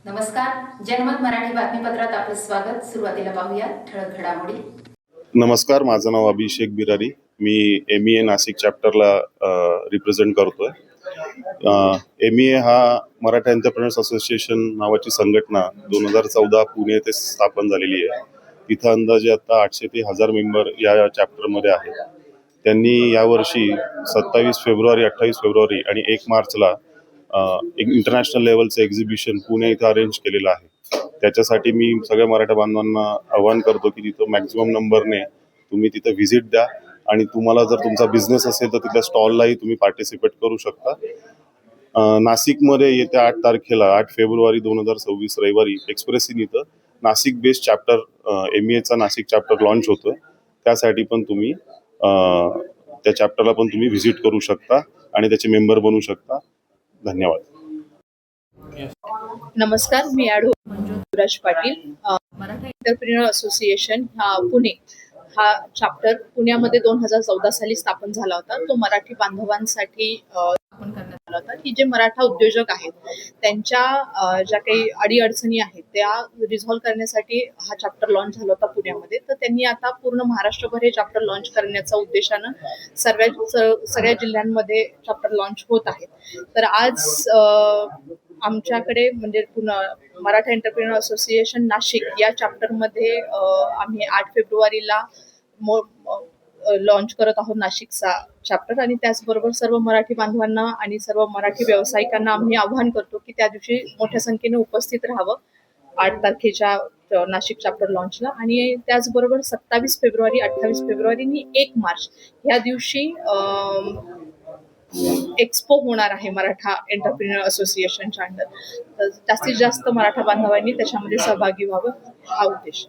नमस्कार. जनमत मराठी बातमीपत्रात आपलं स्वागत. सुरुवातीला पाहूया ठळक घडामोडी. नमस्कार, माझं नाव अभिषेक बिरारी. मी MEA नाशिक चॅप्टरला रिप्रेझेंट करतोय. MEA हा मराठा एंटरप्रेन्योर्स असोसिएशन नावाची संघटना 2014 पुणे येथे स्थापन झालेली आहे. तिथं अंदाजे आता 800 ते 1000 मेंबर या चॅप्टरमध्ये आहेत. त्यांनी यावर्षी 27 फेब्रुवारी, 28 फेब्रुवारी आणि 1 मार्चला एक इंटरनॅशनल लेवलचं एक्झिबिशन पुणे इथं अरेंज केलेलं आहे. त्याच्यासाठी मी सगळ्या मराठा बांधवांना आवाहन करतो की तिथं मॅक्झिमम नंबरने तुम्ही तिथं व्हिजिट द्या आणि तुम्हाला जर तुमचा बिझनेस असेल तर तिथल्या स्टॉललाही तुम्ही पार्टिसिपेट करू शकता. नाशिकमध्ये येत्या 8 तारखेला 8 फेब्रुवारी 2026 रविवारी एक्सप्रेस इन इथं नाशिक बेस्ड चॅप्टर MEAचा नाशिक चॅप्टर लॉन्च होतोय. त्यासाठी पण तुम्ही त्या चॅप्टरला पण तुम्ही व्हिजिट करू शकता आणि त्याचे मेंबर बनू शकता. धन्यवाद. नमस्कार, मी मंजुराज पाटील. मराठा एंटरप्रेन्योर असोसिएशन पुणे हा चॅप्टर पुण्यामध्ये 2014 साली स्थापन झाला होता. तो मराठी बांधवांसाठी स्थापन करण्यात आला होता की जे मराठा उद्योजक आहेत त्यांच्या ज्या काही अडीअडचणी आहेत त्या रिझॉल्व्ह करण्यासाठी हा चॅप्टर लॉन्च झाला होता पुण्यामध्ये. तर त्यांनी आता पूर्ण महाराष्ट्रभर हे चॅप्टर लॉन्च करण्याचा उद्देशानं सगळ्या जिल्ह्यांमध्ये चॅप्टर लॉन्च होत आहेत. तर आज आमच्याकडे म्हणजे मराठा एंटरप्रेन्योर असोसिएशन नाशिक या चॅप्टरमध्ये आम्ही 8 फेब्रुवारीला लॉन्च करत आहोत नाशिकचा चॅप्टर. आणि त्याचबरोबर सर्व मराठी बांधवांना आणि सर्व मराठी व्यावसायिकांना आम्ही आवाहन करतो की त्या दिवशी मोठ्या संख्येने उपस्थित राहावं 8 तारखेच्या नाशिक चॅप्टर लॉन्चला. आणि त्याचबरोबर 27 फेब्रुवारी, 28 फेब्रुवारी आणि 1 मार्च या दिवशी एक्सपो होणार आहे मराठा एंटरप्रेन्योर असोसिएशनच्या अंडर. तर जास्तीत जास्त मराठा बांधवांनी त्याच्यामध्ये सहभागी व्हावं हा उद्देश.